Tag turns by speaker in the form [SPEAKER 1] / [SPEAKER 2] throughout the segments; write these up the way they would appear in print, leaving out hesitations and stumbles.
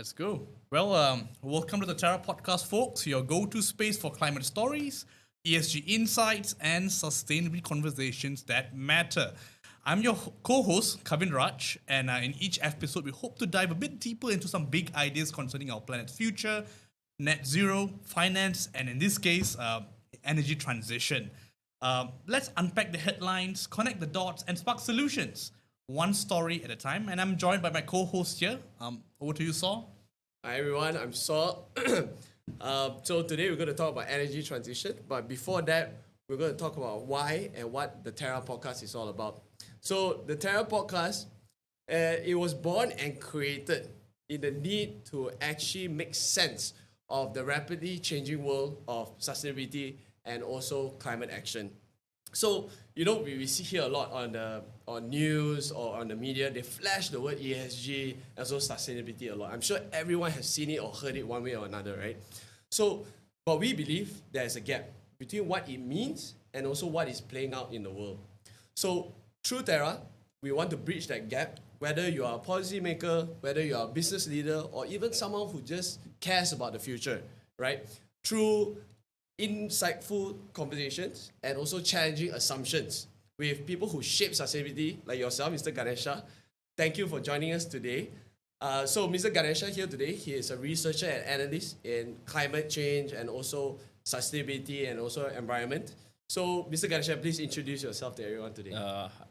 [SPEAKER 1] Let's go. Well, welcome to the Terra Podcast, folks, your go-to space for climate stories, ESG insights, and sustainability conversations that matter. I'm your co-host, Kavin Raj, and in each episode, we hope to dive a bit deeper into some big ideas concerning our planet's future, net zero, finance, and in this case, energy transition. Let's unpack the headlines, connect the dots, and spark solutions, one story at a time. And I'm joined by my co-host here. Over to you, Saul.
[SPEAKER 2] Hi everyone, I'm Saul. So today we're going to talk about energy transition, but before that, we're going to talk about why and what the Terra Podcast is all about. So the Terra Podcast, it was born and created in the need to actually make sense of the rapidly changing world of sustainability and also climate action. So, we see here a lot on news or on the media, they flash the word ESG and also sustainability a lot. I'm sure everyone has seen it or heard it one way or another, right? So, but we believe there's a gap between what it means and also what is playing out in the world. So, through Terra, we want to bridge that gap, whether you are a policymaker, whether you are a business leader, or even someone who just cares about the future, right? Through insightful conversations and also challenging assumptions with people who shape sustainability, like yourself, Mr. Ganesha. Thank you for joining us today. So Mr. Ganesha here today, he is a researcher and analyst in climate change and also sustainability and also environment. So Mr. Ganesha, please introduce yourself to everyone today.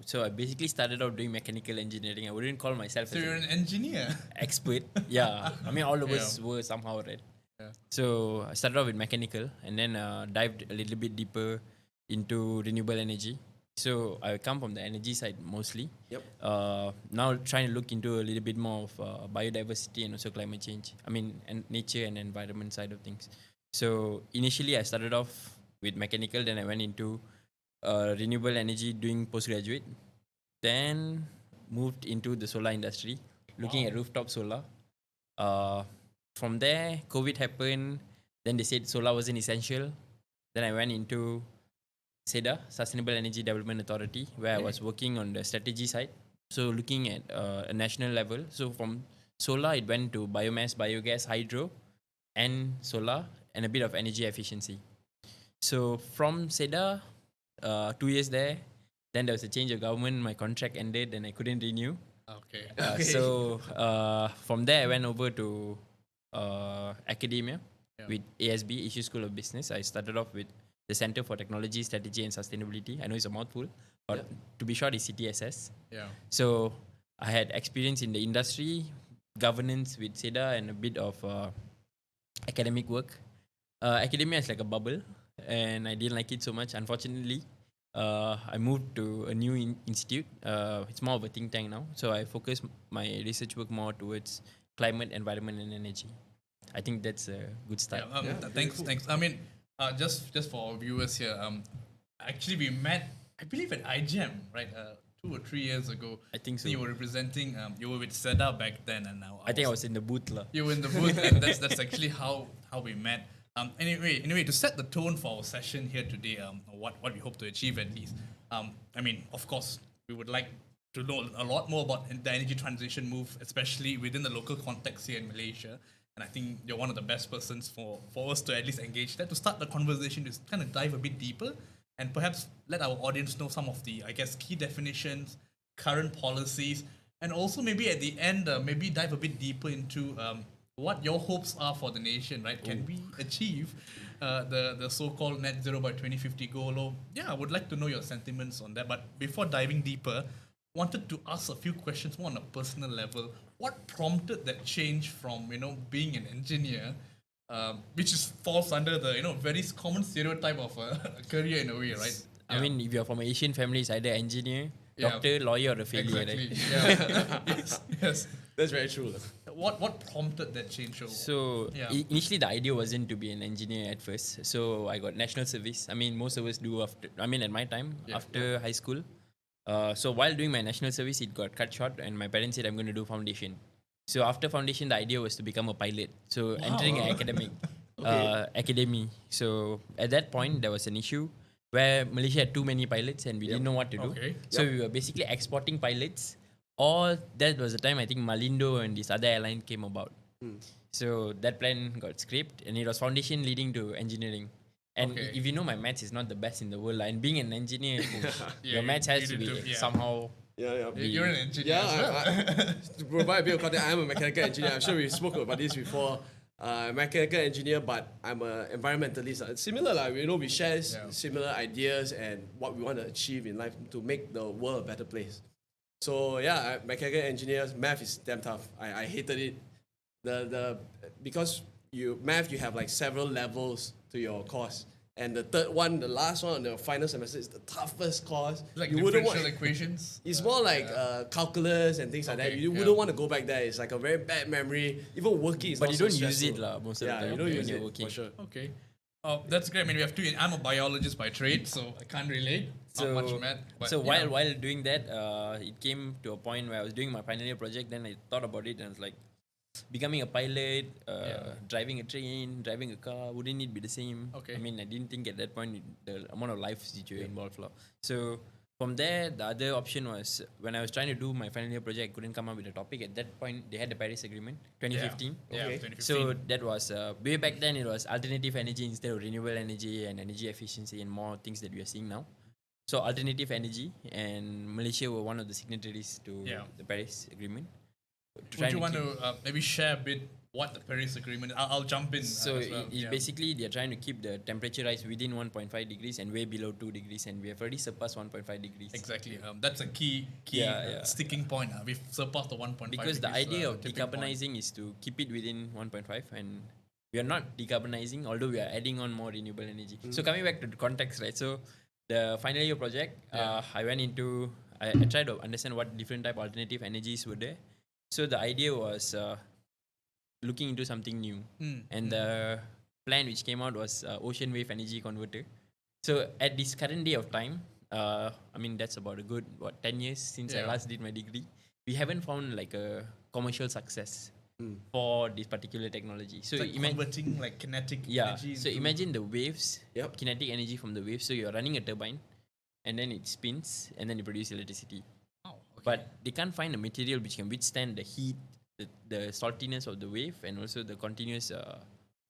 [SPEAKER 3] So I basically started out doing mechanical engineering. I wouldn't call myself
[SPEAKER 1] So you're an engineer?
[SPEAKER 3] expert. Yeah, I mean all of us were somehow, right?
[SPEAKER 1] Yeah.
[SPEAKER 3] So I started off with mechanical and then dived a little bit deeper into renewable energy. So I come from the energy side mostly.
[SPEAKER 2] Yep.
[SPEAKER 3] Now trying to look into a little bit more of biodiversity and also climate change. I mean, and nature and environment side of things. So initially I started off with mechanical, then I went into renewable energy doing postgraduate. Then moved into the solar industry, looking at rooftop solar. From there, COVID happened. Then they said solar wasn't essential. Then I went into SEDA, Sustainable Energy Development Authority, where I was working on the strategy side. So looking at a national level. So from solar, it went to biomass, biogas, hydro, and solar, and a bit of energy efficiency. So from SEDA, 2 years there, then there was a change of government. My contract ended and I couldn't renew.
[SPEAKER 1] Okay.
[SPEAKER 3] So from there, I went over to academia with ASB, Issue School of Business. I started off with the Center for Technology, Strategy and Sustainability. I know it's a mouthful, but to be short, it's CTSS.
[SPEAKER 1] Yeah.
[SPEAKER 3] So I had experience in the industry, governance with SEDA, and a bit of academic work. Academia is like a bubble, and I didn't like it so much. Unfortunately, I moved to a new institute. It's more of a think tank now. So I focus my research work more towards climate, environment, and energy. I think that's a good start.
[SPEAKER 1] Thanks. I mean, just for our viewers here, actually we met, I believe at iGEM, right? 2 or 3 years ago.
[SPEAKER 3] I think so.
[SPEAKER 1] You were representing, you were with SEDA back then, and now
[SPEAKER 3] I think I was in the booth.
[SPEAKER 1] You were in the booth, and that's actually how we met. Anyway, to set the tone for our session here today, what we hope to achieve at least. I mean, of course, we would like to know a lot more about the energy transition move, especially within the local context here in Malaysia. And I think you're one of the best persons for us to at least engage that, to start the conversation, to kind of dive a bit deeper and perhaps let our audience know some of the, I guess, key definitions, current policies, and also maybe at the end, maybe dive a bit deeper into what your hopes are for the nation, right? Can we achieve the so-called net zero by 2050 goal? Or, I would like to know your sentiments on that. But before diving deeper, wanted to ask a few questions more on a personal level. What prompted that change from, being an engineer, which falls under the, very common stereotype of a career in a way, right?
[SPEAKER 3] I mean, if you're from an Asian family, it's either engineer, doctor, lawyer, or a failure,
[SPEAKER 1] Exactly.
[SPEAKER 3] right?
[SPEAKER 1] Yes.
[SPEAKER 2] That's very true.
[SPEAKER 1] What prompted that change?
[SPEAKER 3] So initially the idea wasn't to be an engineer at first. So I got national service. I mean, most of us do after, at my time, after high school. So while doing my national service, it got cut short and my parents said I'm going to do foundation. So after foundation, the idea was to become a pilot. So entering an academy. So at that point, there was an issue where Malaysia had too many pilots and we didn't know what to do.
[SPEAKER 1] Okay.
[SPEAKER 3] So we were basically exporting pilots. All that was the time I think Malindo and this other airline came about. So that plan got scrapped, and it was foundation leading to engineering. And
[SPEAKER 1] Okay.
[SPEAKER 3] if you know, my maths is not the best in the world, and being an engineer,
[SPEAKER 1] Yeah,
[SPEAKER 3] your maths has to
[SPEAKER 1] you
[SPEAKER 3] be
[SPEAKER 1] need to- yeah.
[SPEAKER 3] somehow.
[SPEAKER 1] You're an engineer as well.
[SPEAKER 2] To provide a bit of context, I'm a mechanical engineer. I'm sure we spoke about this before. Mechanical engineer, but I'm an environmentalist. Similar, like we share similar ideas and what we want to achieve in life to make the world a better place. So yeah, mechanical engineers, math is damn tough. I hated it. Because you have like several levels to your course. And the third one, the last one, the final semester is the toughest course.
[SPEAKER 1] Like
[SPEAKER 2] you wouldn't
[SPEAKER 1] differential
[SPEAKER 2] want,
[SPEAKER 1] equations.
[SPEAKER 2] it's more like calculus and things like that. You wouldn't want to go back there. It's like a very bad memory. Even working is
[SPEAKER 3] But
[SPEAKER 2] not
[SPEAKER 3] you
[SPEAKER 2] so
[SPEAKER 3] don't use
[SPEAKER 2] stressful.
[SPEAKER 3] it most of the time.
[SPEAKER 2] you don't
[SPEAKER 3] when
[SPEAKER 2] use
[SPEAKER 3] you're
[SPEAKER 2] it
[SPEAKER 3] working.
[SPEAKER 2] for sure.
[SPEAKER 1] Okay. That's great. I mean, we have two. I'm a biologist by trade, so I can't relate. Not much math. But
[SPEAKER 3] so
[SPEAKER 1] yeah.
[SPEAKER 3] while doing that, it came to a point where I was doing my final year project. Then I thought about it, and I was like, becoming a pilot, driving a train, driving a car, wouldn't it be the same?
[SPEAKER 1] Okay.
[SPEAKER 3] I mean, I didn't think at that point the amount of life situation involved. So from there, the other option was when I was trying to do my final year project, I couldn't come up with a topic. At that point, they had the Paris Agreement, 2015.
[SPEAKER 1] Yeah,
[SPEAKER 2] Okay.
[SPEAKER 1] 2015.
[SPEAKER 3] So that was way back then. It was alternative energy instead of renewable energy and energy efficiency and more things that we are seeing now. So alternative energy, and Malaysia were one of the signatories to the Paris Agreement.
[SPEAKER 1] Would you want to maybe share a bit what the Paris Agreement is? I'll jump in.
[SPEAKER 3] So
[SPEAKER 1] as well.
[SPEAKER 3] it's basically they're trying to keep the temperature rise within 1.5 degrees and way below 2 degrees, and we have already surpassed 1.5 degrees.
[SPEAKER 1] Exactly. That's a key sticking point. We've surpassed the 1.5
[SPEAKER 3] Because the
[SPEAKER 1] degrees,
[SPEAKER 3] idea of
[SPEAKER 1] tipping point.
[SPEAKER 3] decarbonizing is to keep it within 1.5, and we are not decarbonizing, although we are adding on more renewable energy. So coming back to the context, right? So the final year project, I went into, I tried to understand what different type of alternative energies were there. So the idea was looking into something new, and the plan which came out was ocean wave energy converter. So at this current day of time, I mean that's about a good 10 years since I last did my degree. We haven't found like a commercial success for this particular technology. So
[SPEAKER 1] It's like converting like kinetic energy.
[SPEAKER 3] So
[SPEAKER 1] into-
[SPEAKER 3] imagine the waves,
[SPEAKER 2] Yep.
[SPEAKER 3] kinetic energy from the waves. So you're running a turbine, and then it spins, and then it produces electricity.
[SPEAKER 1] Wow, okay.
[SPEAKER 3] But they can't find a material which can withstand the heat, the saltiness of the wave, and also the continuous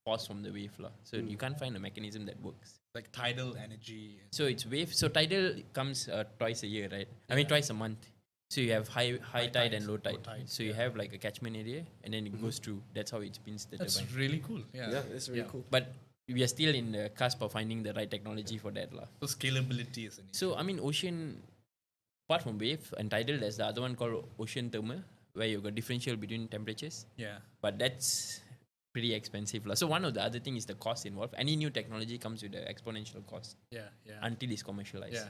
[SPEAKER 3] force from the wave. So you can't find a mechanism that works.
[SPEAKER 1] like tidal energy.
[SPEAKER 3] So it's wave. So tidal comes twice a year, right? I mean twice a month. So you have high tide and
[SPEAKER 1] tides,
[SPEAKER 3] low
[SPEAKER 1] low
[SPEAKER 3] tide.
[SPEAKER 1] tides,
[SPEAKER 3] So you have like a catchment area, and then it goes through. That's how it spins the
[SPEAKER 1] That's
[SPEAKER 3] turbine.
[SPEAKER 1] really cool. Yeah.
[SPEAKER 2] Yeah, that's really cool.
[SPEAKER 3] But we are still in the cusp of finding the right technology for that.
[SPEAKER 1] So scalability is an issue.
[SPEAKER 3] So I mean ocean, apart from wave and tidal, there's the other one called ocean thermal, where you've got differential between temperatures.
[SPEAKER 1] Yeah.
[SPEAKER 3] But that's pretty expensive. So one of the other thing is the cost involved. Any new technology comes with an exponential cost
[SPEAKER 1] Yeah. Yeah.
[SPEAKER 3] until it's commercialized.
[SPEAKER 1] Yeah.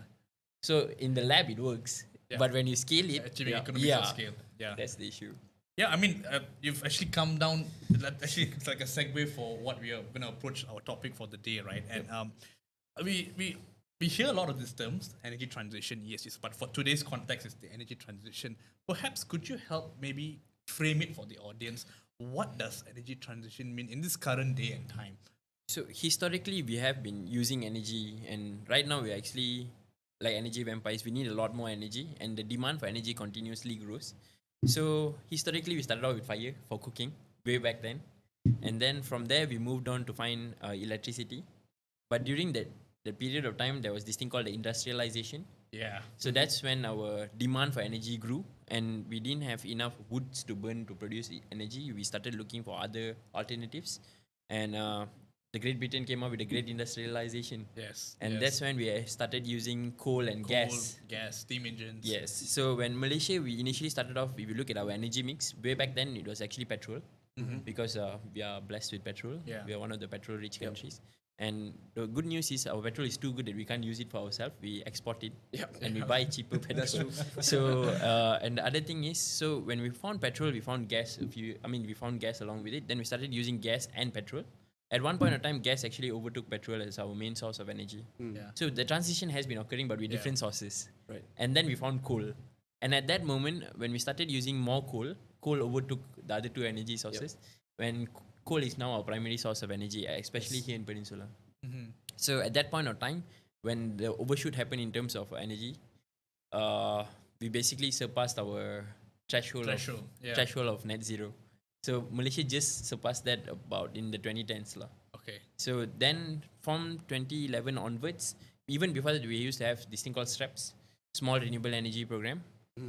[SPEAKER 3] So in the lab it works,
[SPEAKER 1] Yeah.
[SPEAKER 3] but when you scale it,
[SPEAKER 1] Achieving economies of scale. Yeah.
[SPEAKER 3] that's the issue.
[SPEAKER 1] Yeah, I mean, you've actually come down. Actually, it's like a segue for what we are going to approach our topic for the day, right? And we hear a lot of these terms, energy transition, yes, but for today's context, it's the energy transition. Perhaps could you help maybe frame it for the audience? What does energy transition mean in this current day and time?
[SPEAKER 3] So historically, we have been using energy, and right now we're actually like energy vampires. We need a lot more energy, and the demand for energy continuously grows. So historically, we started out with fire for cooking way back then, and then from there we moved on to find electricity. But during that period of time, there was this thing called the industrialization.
[SPEAKER 1] Yeah.
[SPEAKER 3] So that's when our demand for energy grew, and we didn't have enough woods to burn to produce energy. We started looking for other alternatives, and the Great Britain came up with the Great Industrialization.
[SPEAKER 1] Yes.
[SPEAKER 3] And
[SPEAKER 1] yes.
[SPEAKER 3] that's when we started using coal and gas.
[SPEAKER 1] Steam engines.
[SPEAKER 3] Yes. So when Malaysia, we initially started off, if you look at our energy mix, way back then it was actually petrol, because we are blessed with petrol.
[SPEAKER 1] Yeah.
[SPEAKER 3] We are one of the petrol-rich countries. And the good news is our petrol is too good that we can't use it for ourselves. We export it, and we buy cheaper petrol.
[SPEAKER 2] That's true.
[SPEAKER 3] So and the other thing is, so when we found petrol, we found gas. We found gas along with it. Then we started using gas and petrol. At one point of time, gas actually overtook petrol as our main source of energy.
[SPEAKER 1] Yeah.
[SPEAKER 3] So the transition has been occurring, but with different sources.
[SPEAKER 2] Right.
[SPEAKER 3] And then we found coal. And at that moment, when we started using more coal overtook the other two energy sources. When coal is now our primary source of energy, especially here in Peninsula. So at that point of time, when the overshoot happened in terms of energy, we basically surpassed our threshold
[SPEAKER 1] Threshold,
[SPEAKER 3] of net zero. So Malaysia just surpassed that about in the 2010s lah.
[SPEAKER 1] Okay.
[SPEAKER 3] So then from 2011 onwards, even before that, we used to have this thing called SREPs, Small Renewable Energy Program,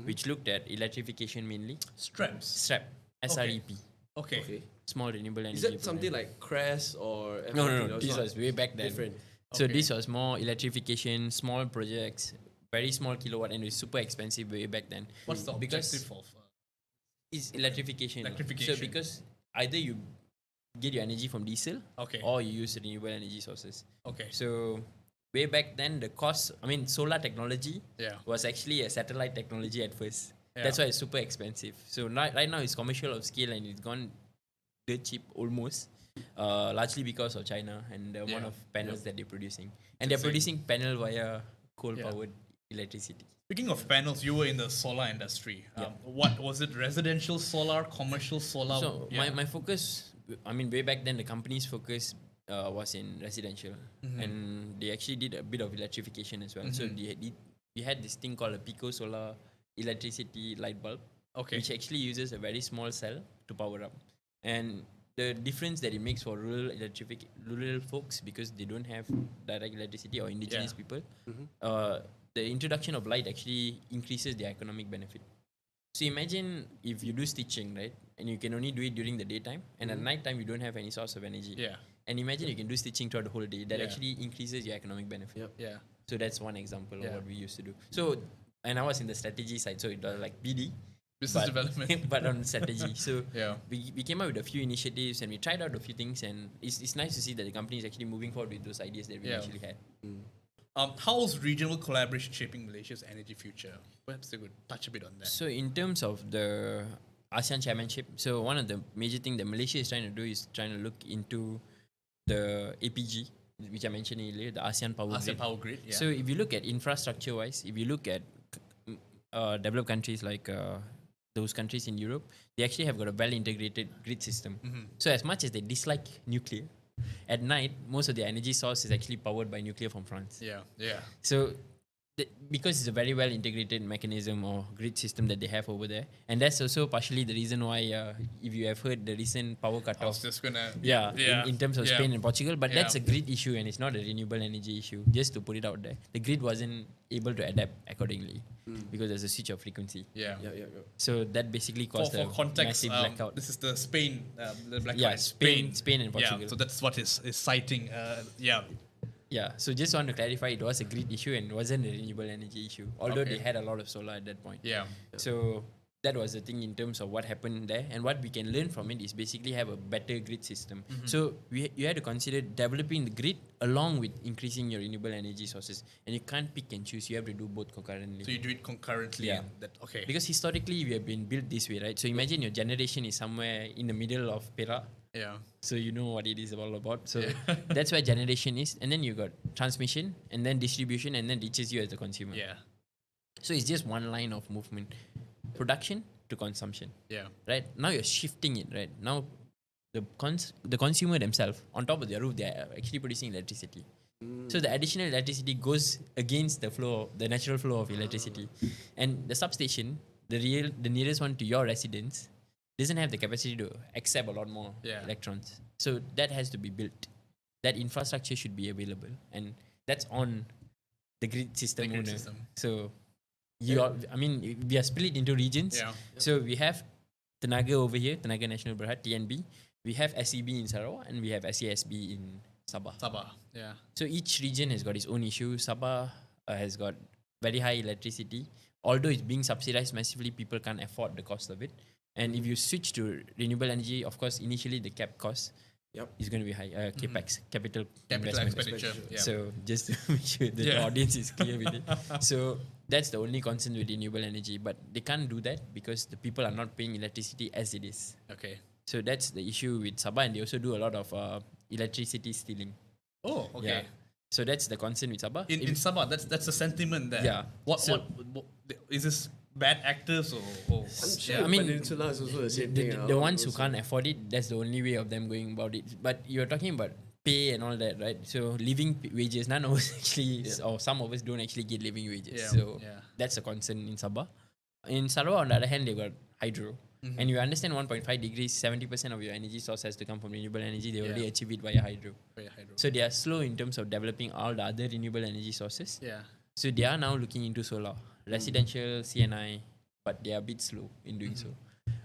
[SPEAKER 3] which looked at electrification mainly.
[SPEAKER 1] Straps.
[SPEAKER 3] SREP, SREP,
[SPEAKER 1] Okay.
[SPEAKER 2] Okay.
[SPEAKER 3] Small Renewable Energy
[SPEAKER 2] Is
[SPEAKER 3] Program.
[SPEAKER 2] that something like CRES or
[SPEAKER 3] No,
[SPEAKER 2] FRP?
[SPEAKER 3] no.
[SPEAKER 2] It's
[SPEAKER 3] This
[SPEAKER 2] not
[SPEAKER 3] was way back then.
[SPEAKER 2] different.
[SPEAKER 3] So
[SPEAKER 1] Okay.
[SPEAKER 3] this was more electrification, small projects, very small kilowatt, and it was super expensive way back then.
[SPEAKER 1] What's the
[SPEAKER 3] Because
[SPEAKER 1] objective of?
[SPEAKER 3] it's electrification. lah.
[SPEAKER 1] Electrification.
[SPEAKER 3] So because either you get your energy from diesel
[SPEAKER 1] Okay.
[SPEAKER 3] or you use renewable energy sources.
[SPEAKER 1] Okay.
[SPEAKER 3] So way back then, the cost, solar technology
[SPEAKER 1] Yeah.
[SPEAKER 3] was actually a satellite technology at first.
[SPEAKER 1] Yeah.
[SPEAKER 3] That's why it's super expensive. So right now it's commercial of scale and it's gone dirt cheap almost. Largely because of China and the amount
[SPEAKER 1] Yeah.
[SPEAKER 3] of panels that they're producing. And they're producing panel via coal-powered electricity.
[SPEAKER 1] Speaking of panels, you were in the solar industry. What was it? Residential solar, commercial solar?
[SPEAKER 3] So my focus, way back then the company's focus was in residential, and they actually did a bit of electrification as well. So we had this thing called a pico solar electricity light bulb,
[SPEAKER 1] Okay.
[SPEAKER 3] which actually uses a very small cell to power up, and the difference that it makes for rural folks, because they don't have direct electricity, or indigenous
[SPEAKER 1] Yeah.
[SPEAKER 3] people, the introduction of light actually increases their economic benefit. So imagine if you do stitching, right, and you can only do it during the daytime, and at night time you don't have any source of energy.
[SPEAKER 1] Yeah.
[SPEAKER 3] And imagine you can do stitching throughout the whole day. That
[SPEAKER 1] Yeah.
[SPEAKER 3] actually increases your economic benefit.
[SPEAKER 2] Yep.
[SPEAKER 1] Yeah.
[SPEAKER 3] So that's one example
[SPEAKER 1] Yeah.
[SPEAKER 3] of what we used to do. So, and I was in the strategy side, so it was like BD.
[SPEAKER 1] Business development.
[SPEAKER 3] but on strategy. So
[SPEAKER 1] Yeah.
[SPEAKER 3] we came up with a few initiatives and we tried out a few things, and it's nice to see that the company is actually moving forward with those ideas that we
[SPEAKER 1] Yeah.
[SPEAKER 3] actually had.
[SPEAKER 1] How is regional collaboration shaping Malaysia's energy future? Perhaps they could touch a bit on that.
[SPEAKER 3] So in terms of the ASEAN chairmanship, so one of the major things that Malaysia is trying to do is trying to look into the APG, which I mentioned earlier, the ASEAN Power
[SPEAKER 1] ASEAN
[SPEAKER 3] Grid.
[SPEAKER 1] Power Grid. Yeah.
[SPEAKER 3] So if you look at infrastructure-wise, if you look at developed countries like those countries in Europe, they actually have got a well-integrated grid system. So as much as they dislike nuclear, at night, most of their energy source is actually powered by nuclear from France.
[SPEAKER 1] yeah. Yeah.
[SPEAKER 3] So because it's a very well integrated mechanism or grid system that they have over there, and that's also partially the reason why if you have heard the recent power
[SPEAKER 1] I was
[SPEAKER 3] cutoff,
[SPEAKER 1] just gonna.
[SPEAKER 3] in terms of
[SPEAKER 1] Yeah.
[SPEAKER 3] Spain and Portugal, but
[SPEAKER 1] Yeah.
[SPEAKER 3] that's a grid issue and it's not a renewable energy issue. Just to put it out there, the grid wasn't able to adapt accordingly because there's a switch of frequency.
[SPEAKER 1] Yeah.
[SPEAKER 2] Yeah.
[SPEAKER 3] So that basically
[SPEAKER 1] For,
[SPEAKER 3] caused
[SPEAKER 1] for
[SPEAKER 3] a
[SPEAKER 1] context,
[SPEAKER 3] massive blackout.
[SPEAKER 1] this is the Spain, the blackout.
[SPEAKER 3] Yeah,
[SPEAKER 1] in
[SPEAKER 3] Spain and Portugal.
[SPEAKER 1] Yeah, so that's what is citing. Yeah.
[SPEAKER 3] Yeah, so just want to clarify, it was a grid issue and it wasn't a renewable energy issue. Although
[SPEAKER 1] Okay.
[SPEAKER 3] they had a lot of solar at that point.
[SPEAKER 1] Yeah.
[SPEAKER 3] So that was the thing in terms of what happened there, and what we can learn from it is basically have a better grid system. So you had to consider developing the grid along with increasing your renewable energy sources, and you can't pick and choose. You have to do both concurrently.
[SPEAKER 1] So you do it concurrently.
[SPEAKER 3] Yeah.
[SPEAKER 1] And that okay.
[SPEAKER 3] Because historically we have been built this way, right? So imagine your generation is somewhere in the middle of Perak,
[SPEAKER 1] Yeah.
[SPEAKER 3] so you know what it is all about. So that's where generation is, and then you got transmission, and then distribution, and then reaches you as the consumer.
[SPEAKER 1] Yeah.
[SPEAKER 3] So it's just one line of movement, production to consumption.
[SPEAKER 1] Yeah.
[SPEAKER 3] Right now you're shifting it. Right now, the consumer themselves, on top of their roof, they are actually producing electricity. So the additional electricity goes against the flow, the natural flow of electricity, and the substation, the nearest one to your residence, doesn't have the capacity to accept a lot more electrons. So that has to be built. That infrastructure should be available, and that's on the grid system
[SPEAKER 1] The grid
[SPEAKER 3] owner.
[SPEAKER 1] system.
[SPEAKER 3] So we are split into regions.
[SPEAKER 1] Yeah.
[SPEAKER 3] So we have Tenaga over here, Tenaga Nasional Berhad, TNB. We have SEB in Sarawak, and we have SASB in Sabah.
[SPEAKER 1] Sabah. Yeah.
[SPEAKER 3] So each region has got its own issue. Sabah has got very high electricity. Although it's being subsidized massively, people can't afford the cost of it. And if you switch to renewable energy, of course, initially the cap cost is going to be high. CapEx, capital investment.
[SPEAKER 1] expenditure. Yeah.
[SPEAKER 3] So just to make sure that the audience is clear with it. So that's the only concern with renewable energy. But they can't do that because the people are not paying electricity as it is.
[SPEAKER 1] Okay.
[SPEAKER 3] So that's the issue with Sabah, and they also do a lot of electricity stealing.
[SPEAKER 1] Oh, okay.
[SPEAKER 3] Yeah. So that's the concern with Sabah.
[SPEAKER 1] In Sabah, that's a sentiment there.
[SPEAKER 3] Yeah.
[SPEAKER 1] What is this bad actors or
[SPEAKER 2] I'm sure
[SPEAKER 3] I mean,
[SPEAKER 2] Peninsula is also the same thing.
[SPEAKER 3] the ones who can't afford it, that's the only way of them going about it. But you're talking about pay and all that, right? So living wages, none of us actually, or some of us don't actually get living wages.
[SPEAKER 1] Yeah,
[SPEAKER 3] So
[SPEAKER 1] yeah.
[SPEAKER 3] that's a concern in Sabah. In Sarawak, on the other hand, they got hydro. And you understand 1.5 degrees, 70% of your energy source has to come from renewable energy. They already achieve it via hydro. So they are slow in terms of developing all the other renewable energy sources.
[SPEAKER 1] Yeah.
[SPEAKER 3] So they are now looking into solar, residential, CNI, but they are a bit slow in doing so.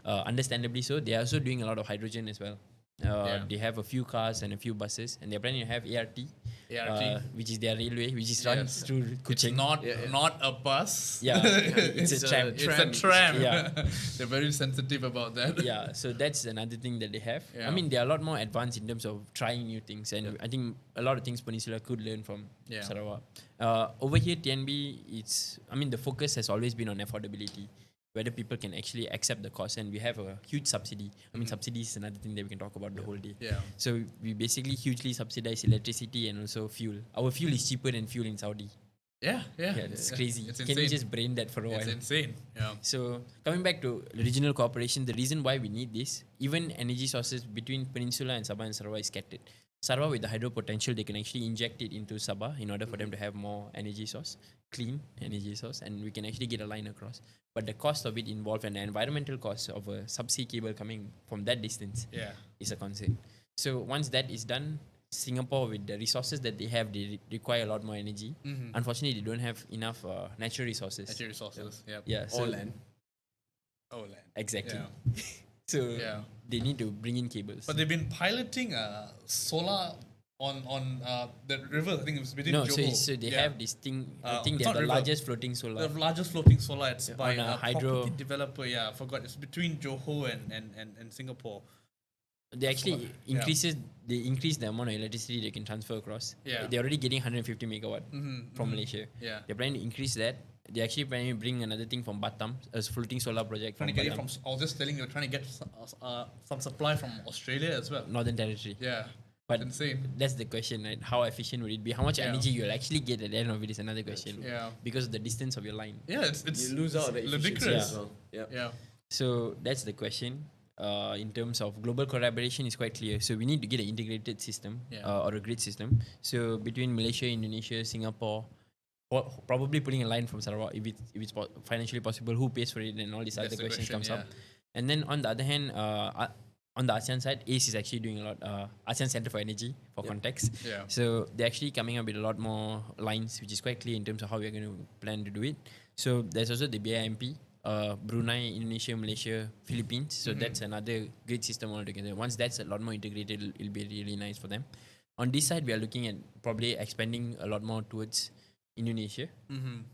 [SPEAKER 3] Understandably so. They are also doing a lot of hydrogen as well. They have a few cars and a few buses, and they're planning to have ART, which is their railway, which is runs through
[SPEAKER 1] It's
[SPEAKER 3] Kuching.
[SPEAKER 1] not a bus.
[SPEAKER 3] Yeah, it's a tram.
[SPEAKER 1] It's a tram.
[SPEAKER 3] Yeah.
[SPEAKER 1] They're very sensitive about that.
[SPEAKER 3] Yeah, so that's another thing that they have.
[SPEAKER 1] Yeah.
[SPEAKER 3] I mean, they are a lot more advanced in terms of trying new things, and I think a lot of things Peninsula could learn from Sarawak. Over here, TNB, the focus has always been on affordability, whether people can actually accept the cost, and we have a huge subsidy. I mean, subsidy is another thing that we can talk about the whole day.
[SPEAKER 1] Yeah.
[SPEAKER 3] So we basically hugely subsidize electricity and also fuel. Our fuel is cheaper than fuel in Saudi.
[SPEAKER 1] Yeah.
[SPEAKER 3] It's crazy.
[SPEAKER 1] It's
[SPEAKER 3] Can
[SPEAKER 1] insane.
[SPEAKER 3] we just brain that for a while?
[SPEAKER 1] It's insane. Yeah.
[SPEAKER 3] So coming back to regional cooperation, the reason why we need this, even energy sources between Peninsula and Sabah and Sarawak is scattered. Sarawak with the hydro potential, they can actually inject it into Sabah in order for them to have more energy source, clean energy source, and we can actually get a line across. But the cost of it involved and the environmental cost of a subsea cable coming from that distance is a concern. So once that is done, Singapore with the resources that they have, they require a lot more energy. Unfortunately, they don't have enough natural resources.
[SPEAKER 1] Yep.
[SPEAKER 3] Yeah, so
[SPEAKER 2] land.
[SPEAKER 1] Oh, land.
[SPEAKER 3] exactly.
[SPEAKER 1] Yeah.
[SPEAKER 3] So
[SPEAKER 1] Yeah.
[SPEAKER 3] they need to bring in cables.
[SPEAKER 1] But they've been piloting solar on the river. I think it was between
[SPEAKER 3] No,
[SPEAKER 1] Johor.
[SPEAKER 3] so they have this thing. I think
[SPEAKER 1] it's
[SPEAKER 3] they're
[SPEAKER 1] not
[SPEAKER 3] the
[SPEAKER 1] river.
[SPEAKER 3] largest floating solar.
[SPEAKER 1] The largest floating solar. It's by
[SPEAKER 3] on a
[SPEAKER 1] a
[SPEAKER 3] hydro-
[SPEAKER 1] property developer. Yeah, I forgot. It's between Johor and Singapore.
[SPEAKER 3] They actually
[SPEAKER 1] Yeah.
[SPEAKER 3] They increase the amount of electricity they can transfer across.
[SPEAKER 1] Yeah.
[SPEAKER 3] They're already getting 150 megawatt from Malaysia.
[SPEAKER 1] Yeah.
[SPEAKER 3] They're planning to increase that. They're actually planning to bring another thing from Batam, a floating solar project
[SPEAKER 1] Trying
[SPEAKER 3] from
[SPEAKER 1] to get it
[SPEAKER 3] Batam,
[SPEAKER 1] from. I was just telling you, trying to get some supply from Australia as well.
[SPEAKER 3] Northern Territory.
[SPEAKER 1] Yeah.
[SPEAKER 3] But
[SPEAKER 1] Insane.
[SPEAKER 3] that's the question, right? How efficient would it be? How much energy you'll actually get at the end of it is another question.
[SPEAKER 1] Yeah.
[SPEAKER 3] Because of the distance of your line.
[SPEAKER 1] Yeah, it's
[SPEAKER 2] You lose out on the efficiency
[SPEAKER 1] ludicrous.
[SPEAKER 2] as well. Yep.
[SPEAKER 1] Yeah.
[SPEAKER 3] So that's the question. In terms of global collaboration is quite clear. So we need to get an integrated system or a grid system. So between Malaysia, Indonesia, Singapore, probably putting a line from Sarawak if it's financially possible, who pays for it, and all these
[SPEAKER 1] That's
[SPEAKER 3] other
[SPEAKER 1] the
[SPEAKER 3] questions
[SPEAKER 1] question,
[SPEAKER 3] comes up. And then on the other hand, on the ASEAN side, ACE is actually doing a lot. ASEAN Center for Energy, for context.
[SPEAKER 1] Yeah.
[SPEAKER 3] So they're actually coming up with a lot more lines, which is quite clear in terms of how we're going to plan to do it. So there's also the BIMP, Brunei, Indonesia, Malaysia, Philippines. So that's another grid system altogether. Once that's a lot more integrated, it'll be really nice for them. On this side, we are looking at probably expanding a lot more towards Indonesia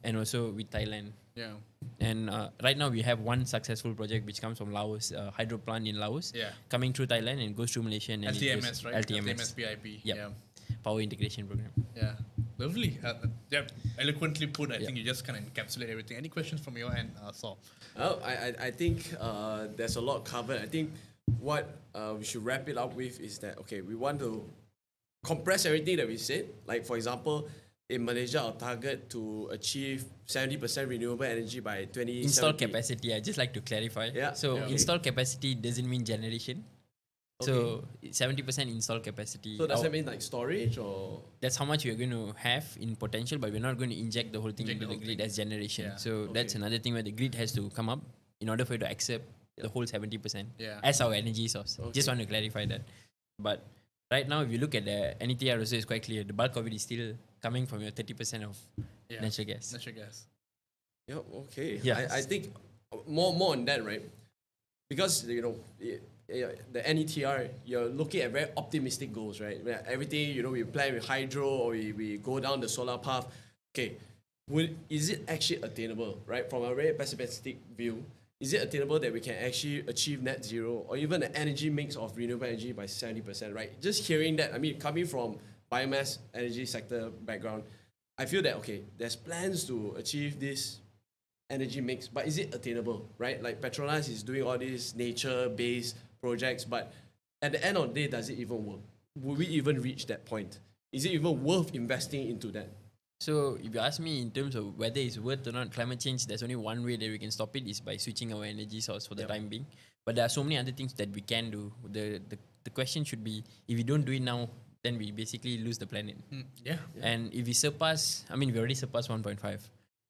[SPEAKER 3] and also with Thailand.
[SPEAKER 1] Yeah.
[SPEAKER 3] And right now we have one successful project which comes from Laos, hydro plant in Laos,
[SPEAKER 1] Yeah.
[SPEAKER 3] coming through Thailand and goes through Malaysia. And then it
[SPEAKER 1] LTMS,
[SPEAKER 3] goes,
[SPEAKER 1] right?
[SPEAKER 3] LTMS,
[SPEAKER 1] BIP.
[SPEAKER 3] Yep.
[SPEAKER 1] Yeah.
[SPEAKER 3] power integration program.
[SPEAKER 1] Yeah. Lovely. Yeah. Eloquently put. I think you just kind of encapsulate everything. Any questions from your end, Saul?
[SPEAKER 2] Well, I think there's a lot covered. I think what we should wrap it up with is that, okay, we want to compress everything that we said. Like, for example, in Malaysia, our target to achieve 70% renewable energy by 2070.
[SPEAKER 3] Install capacity, I just like to clarify.
[SPEAKER 2] Yeah.
[SPEAKER 3] So
[SPEAKER 2] Yeah.
[SPEAKER 3] install capacity doesn't mean generation. So 70% install capacity.
[SPEAKER 2] So does that mean like storage or?
[SPEAKER 3] That's how much we're going to have in potential, but we're not going to inject the whole thing
[SPEAKER 1] Inject
[SPEAKER 3] into
[SPEAKER 1] the
[SPEAKER 3] the
[SPEAKER 1] whole
[SPEAKER 3] grid as generation.
[SPEAKER 1] Yeah.
[SPEAKER 3] So that's another thing where the grid has to come up in order for you to accept the whole 70%
[SPEAKER 1] Yeah.
[SPEAKER 3] as our energy source. Just want to clarify that. But right now, if you look at the NETR also, it's quite clear. The bulk of it is still coming from your 30% of natural gas.
[SPEAKER 1] Natural gas.
[SPEAKER 2] Yeah, okay.
[SPEAKER 3] Yeah.
[SPEAKER 2] I think more on that, right? Because, you know, the NETR, you're looking at very optimistic goals, right? Where everything, you know, we plan with hydro or we go down the solar path. Okay, is it actually attainable, right? From a very pessimistic view, is it attainable that we can actually achieve net zero or even the energy mix of renewable energy by 70%, right? Just hearing that, I mean, coming from biomass energy sector background, I feel that, okay, there's plans to achieve this energy mix, but is it attainable, right? Like Petronas is doing all these nature-based projects, but at the end of the day, does it even work? Will we even reach that point? Is it even worth investing into that?
[SPEAKER 3] So if you ask me in terms of whether it's worth or not climate change, there's only one way that we can stop it is by switching our energy source for the time being. But there are so many other things that we can do. The question should be, if we don't do it now, then we basically lose the planet.
[SPEAKER 1] Yeah.
[SPEAKER 3] And if we surpass, I mean, we already surpassed 1.5.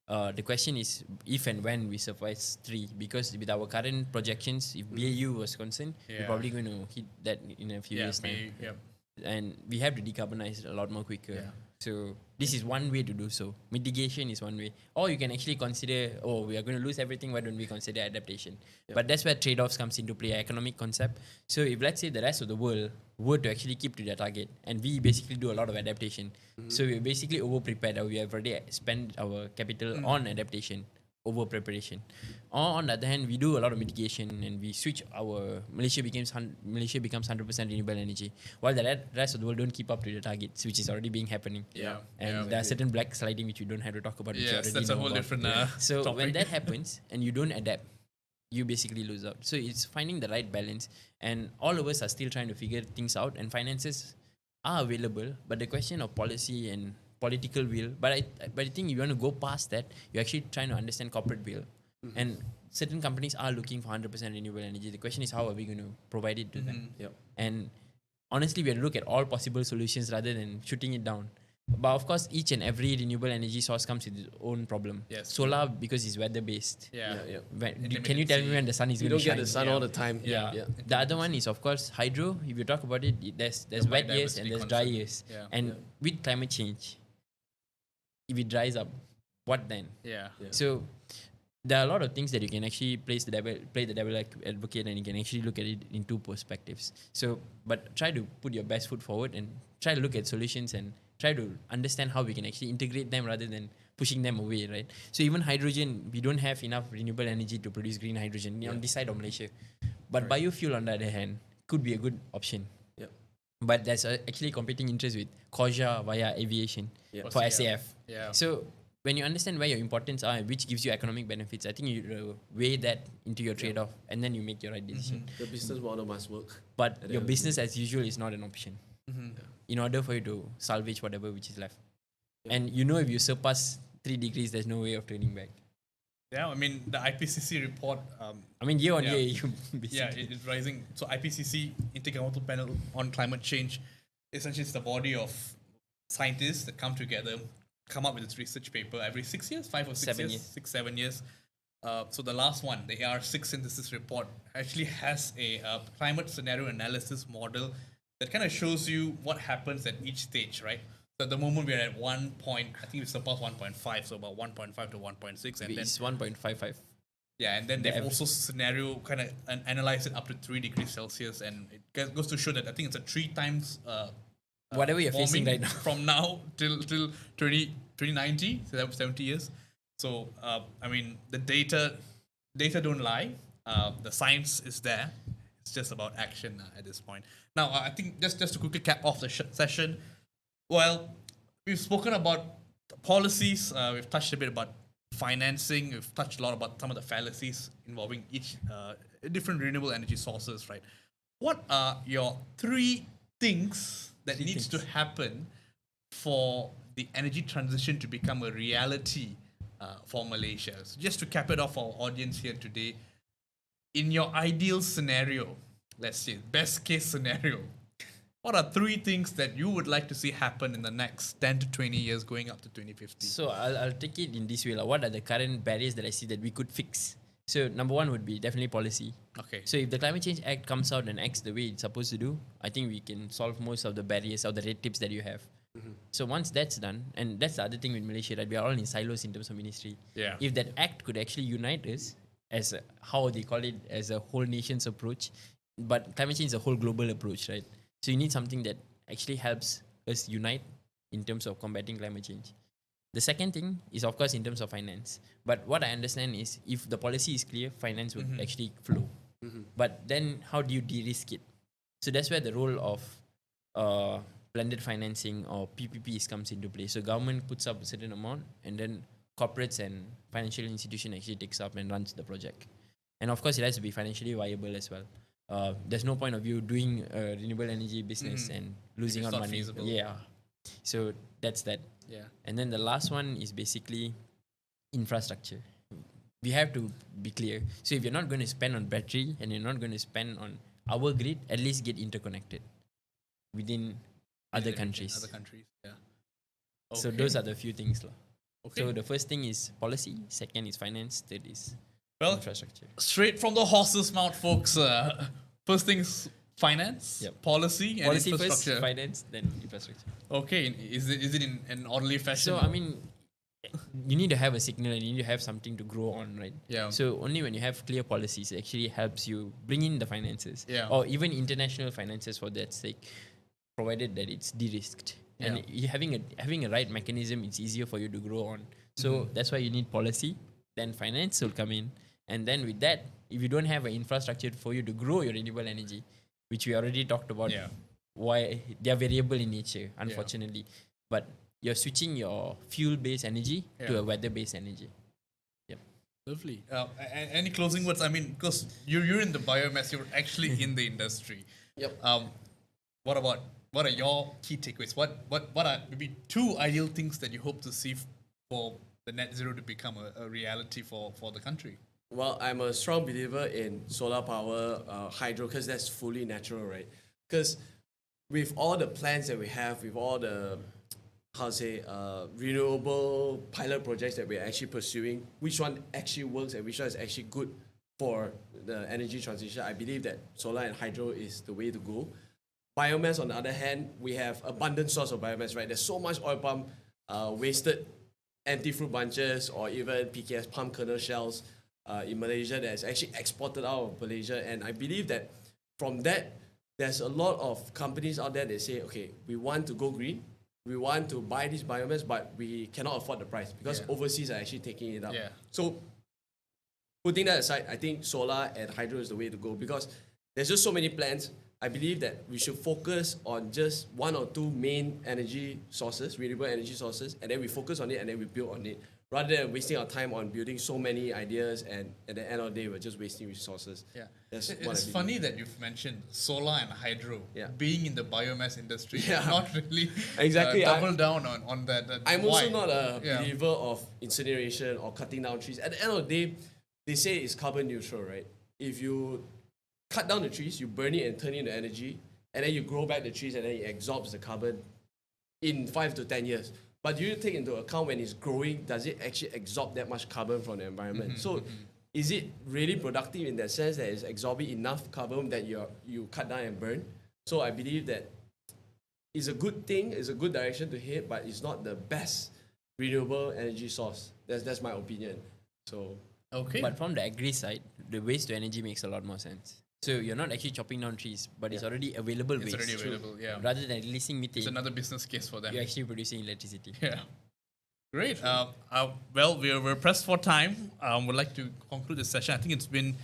[SPEAKER 3] The question is if and when we surpass 3, because with our current projections, if BAU was concerned, we're
[SPEAKER 1] Yeah.
[SPEAKER 3] probably going to hit that in a few years' time. And we have to decarbonize a lot more quicker.
[SPEAKER 1] Yeah.
[SPEAKER 3] So this is one way to do so. Mitigation is one way. Or you can actually consider, we are going to lose everything, why don't we consider adaptation? But that's where trade-offs comes into play, economic concept. So if let's say the rest of the world were to actually keep to their target, and we basically do a lot of adaptation. So we're basically over-prepared, or we have already spent our capital on adaptation, over preparation. Or on the other hand, we do a lot of mitigation and we switch Malaysia becomes 100% renewable energy, while the rest of the world don't keep up to the targets, which is already happening. And there are certain black sliding which we don't have to talk about. Which you already
[SPEAKER 1] that's a
[SPEAKER 3] know
[SPEAKER 1] whole
[SPEAKER 3] about.
[SPEAKER 1] different
[SPEAKER 3] So
[SPEAKER 1] topic.
[SPEAKER 3] when that happens and you don't adapt, you basically lose out. So it's finding the right balance, and all of us are still trying to figure things out, and finances are available, but the question of policy and political will, but I think you want to go past that, you're actually trying to understand corporate will. And certain companies are looking for 100% renewable energy. The question is, how are we going to provide it to them? And honestly, we have to look at all possible solutions rather than shooting it down. But of course, each and every renewable energy source comes with its own problem.
[SPEAKER 1] Yes.
[SPEAKER 3] Solar, because it's weather based.
[SPEAKER 2] Yeah.
[SPEAKER 3] Can you tell me when the sun is
[SPEAKER 2] You
[SPEAKER 3] going
[SPEAKER 2] don't
[SPEAKER 3] to shine?
[SPEAKER 2] get the sun all the time.
[SPEAKER 3] Yeah. The other one is, of course, hydro. If you talk about it, there's wet years and
[SPEAKER 1] biodiversity
[SPEAKER 3] there's dry
[SPEAKER 1] concept.
[SPEAKER 3] years.
[SPEAKER 1] Yeah.
[SPEAKER 3] And with climate change, if it dries up, what then?
[SPEAKER 1] Yeah.
[SPEAKER 3] So there are a lot of things that you can actually play the devil advocate, and you can actually look at it in two perspectives. So, but try to put your best foot forward and try to look at solutions and try to understand how we can actually integrate them rather than pushing them away, right? So even hydrogen, we don't have enough renewable energy to produce green hydrogen on this side of Malaysia. But biofuel, on the other hand, could be a good option. But there's actually competing interest with Koja via aviation for SAF.
[SPEAKER 1] Yeah.
[SPEAKER 3] So when you understand where your importance are and which gives you economic benefits, I think you weigh that into your trade-off, and then you make your right decision.
[SPEAKER 2] The business model must work.
[SPEAKER 3] But your business as usual is not an option in order for you to salvage whatever which is left. And if you surpass 3 degrees, there's no way of turning back.
[SPEAKER 1] Yeah, I mean, the IPCC report.
[SPEAKER 3] Year on
[SPEAKER 1] Yeah.
[SPEAKER 3] year, you basically.
[SPEAKER 1] It's rising. So IPCC, Intergovernmental Panel on Climate Change, essentially it's the body of scientists that come together, come up with this research paper every 6 years, 5 or 6
[SPEAKER 3] 7
[SPEAKER 1] years,
[SPEAKER 3] years.
[SPEAKER 1] 6, 7 years. So the last one, the AR6 synthesis report, actually has a climate scenario analysis model that kind of shows you what happens at each stage, right? So at the moment we're at 1 point, I think we surpassed 1.5, so about 1.5 to 1.6, and then
[SPEAKER 3] It's 1.55.
[SPEAKER 1] and then they've
[SPEAKER 3] The
[SPEAKER 1] also scenario kind of analyzed it up to 3 degrees Celsius, and it goes to show that I think it's a 3 times
[SPEAKER 3] Whatever you're facing
[SPEAKER 1] warming
[SPEAKER 3] right now.
[SPEAKER 1] from now till 2090, so that was 70 years. So I mean, the data don't lie. The science is there. It's just about action at this point. Now, I think just to quickly cap off the session. Well, we've spoken about policies. We've touched a bit about financing. We've touched a lot about some of the fallacies involving each different renewable energy sources, right? What are your 3 things that needs to happen for the energy transition to become a reality for Malaysia? So just to cap it off for our audience here today, in your ideal scenario, let's say best case scenario, what are 3 things that you would like to see happen in the next 10 to 20 years going up to 2050?
[SPEAKER 3] So I'll take it in this way. What are the current barriers that I see that we could fix? So number 1 would be definitely policy.
[SPEAKER 1] Okay.
[SPEAKER 3] So if the Climate Change Act comes out and acts the way it's supposed to do, I think we can solve most of the barriers or the red tips that you have. So once that's done, and that's the other thing with Malaysia, right? We are all in silos in terms of ministry.
[SPEAKER 1] Yeah.
[SPEAKER 3] If that act could actually unite us as how they call it, as a whole nation's approach, but climate change is a whole global approach, right? So you need something that actually helps us unite in terms of combating climate change. The second thing is, of course, in terms of finance. But what I understand is, if the policy is clear, finance would actually flow. But then how do you de-risk it? So that's where the role of blended financing or PPPs comes into play. So government puts up a certain amount, and then corporates and financial institution actually takes up and runs the project. And of course, it has to be financially viable as well. There's no point of you doing a renewable energy business and losing
[SPEAKER 1] It's
[SPEAKER 3] out
[SPEAKER 1] not
[SPEAKER 3] money.
[SPEAKER 1] feasible.
[SPEAKER 3] Yeah. So that's that.
[SPEAKER 1] Yeah.
[SPEAKER 3] And then the last one is basically infrastructure. We have to be clear. So if you're not going to spend on battery and you're not going to spend on our grid, at least get interconnected within other countries.
[SPEAKER 1] Other countries, yeah.
[SPEAKER 3] So
[SPEAKER 1] Okay.
[SPEAKER 3] those are the few things lah.
[SPEAKER 1] Okay.
[SPEAKER 3] So the first thing is policy, second is finance, third is
[SPEAKER 1] Well,
[SPEAKER 3] infrastructure.
[SPEAKER 1] straight from the horse's mouth, folks. First things finance,
[SPEAKER 3] Yep.
[SPEAKER 1] policy, and
[SPEAKER 3] Policy first,
[SPEAKER 1] infrastructure.
[SPEAKER 3] finance, then infrastructure.
[SPEAKER 1] Okay, is it in an orderly fashion?
[SPEAKER 3] So I mean, you need to have a signal and you need to have something to grow on, right?
[SPEAKER 1] Yeah.
[SPEAKER 3] So only when you have clear policies, it actually helps you bring in the finances,
[SPEAKER 1] Yeah.
[SPEAKER 3] or even international finances for that sake, provided that it's de-risked. And having a right mechanism, it's easier for you to grow on. So that's why you need policy. Then finance will come in, and then with that, if you don't have an infrastructure for you to grow your renewable energy, which we already talked about, why they are variable in nature, unfortunately, but you're switching your fuel-based energy to a weather-based energy. Yep.
[SPEAKER 1] Lovely. Any closing words? I mean, because you're in the biomass, you're actually in the industry.
[SPEAKER 2] Yep.
[SPEAKER 1] What are your key takeaways? What are maybe two ideal things that you hope to see for the net zero to become a reality for the country?
[SPEAKER 2] Well, I'm a strong believer in solar power, hydro, because that's fully natural, right? Because with all the plans that we have, with all the renewable pilot projects that we're actually pursuing, which one actually works and which one is actually good for the energy transition, I believe that solar and hydro is the way to go. Biomass, on the other hand, we have abundant source of biomass, right? There's so much oil palm wasted anti-fruit bunches or even PKS palm kernel shells in Malaysia that is actually exported out of Malaysia. And I believe that from that, there's a lot of companies out there that say, okay, we want to go green, we want to buy this biomass, but we cannot afford the price because overseas are actually taking it up.
[SPEAKER 1] Yeah.
[SPEAKER 2] So putting that aside, I think solar and hydro is the way to go because there's just so many plans. I believe that we should focus on just one or two main energy sources, renewable energy sources, and then we focus on it and then we build on it, rather than wasting our time on building so many ideas and at the end of the day, we're just wasting resources.
[SPEAKER 1] Yeah.
[SPEAKER 2] That's what I
[SPEAKER 1] It's
[SPEAKER 2] believe.
[SPEAKER 1] funny that you've mentioned solar and hydro
[SPEAKER 2] Yeah.
[SPEAKER 1] being in the biomass industry.
[SPEAKER 2] Yeah.
[SPEAKER 1] Not really
[SPEAKER 2] Exactly.
[SPEAKER 1] double down on that.
[SPEAKER 2] I'm
[SPEAKER 1] why?
[SPEAKER 2] also not a
[SPEAKER 1] Yeah.
[SPEAKER 2] believer of incineration or cutting down trees. At the end of the day, they say it's carbon neutral, right? If you cut down the trees, you burn it and turn it into energy, and then you grow back the trees and then it absorbs the carbon in 5 to 10 years. But do you take into account when it's growing, does it actually absorb that much carbon from the environment? So is it really productive in that sense that it's absorbing enough carbon that you cut down and burn? So I believe that it's a good thing, it's a good direction to hit, but it's not the best renewable energy source. That's my opinion. So
[SPEAKER 1] Okay.
[SPEAKER 3] But from the agri side, the waste to energy makes a lot more sense. So you're not actually chopping down trees, but it's already available
[SPEAKER 1] it's
[SPEAKER 3] waste.
[SPEAKER 1] already available. Yeah.
[SPEAKER 3] Rather than releasing
[SPEAKER 1] It's
[SPEAKER 3] methane,
[SPEAKER 1] another business case for them.
[SPEAKER 3] you're actually producing electricity.
[SPEAKER 1] Yeah. Great. Well, we're pressed for time. Would like to conclude this session. I think it's been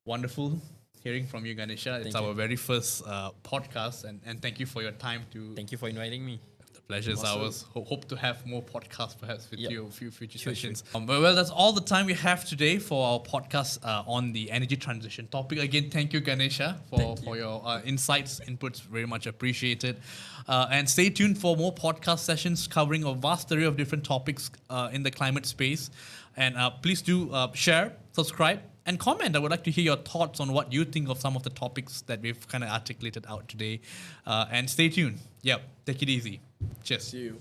[SPEAKER 1] wonderful hearing from you, Ganesha. It's
[SPEAKER 3] Thank
[SPEAKER 1] our
[SPEAKER 3] you.
[SPEAKER 1] very first podcast, and thank you for your time.
[SPEAKER 3] Thank you for inviting me.
[SPEAKER 1] The pleasure is ours. Hope to have more podcasts perhaps with
[SPEAKER 3] Yep.
[SPEAKER 1] you, a few future
[SPEAKER 3] Sure,
[SPEAKER 1] sessions. Well, that's all the time we have today for our podcast on the energy transition topic. Again, thank you, Ganesha, for your insights, inputs. Very much appreciated. And stay tuned for more podcast sessions covering a vast array of different topics in the climate space. And please do share, subscribe, and comment. I would like to hear your thoughts on what you think of some of the topics that we've kind of articulated out today. And stay tuned. Yep, take it easy. Cheers.
[SPEAKER 2] see you.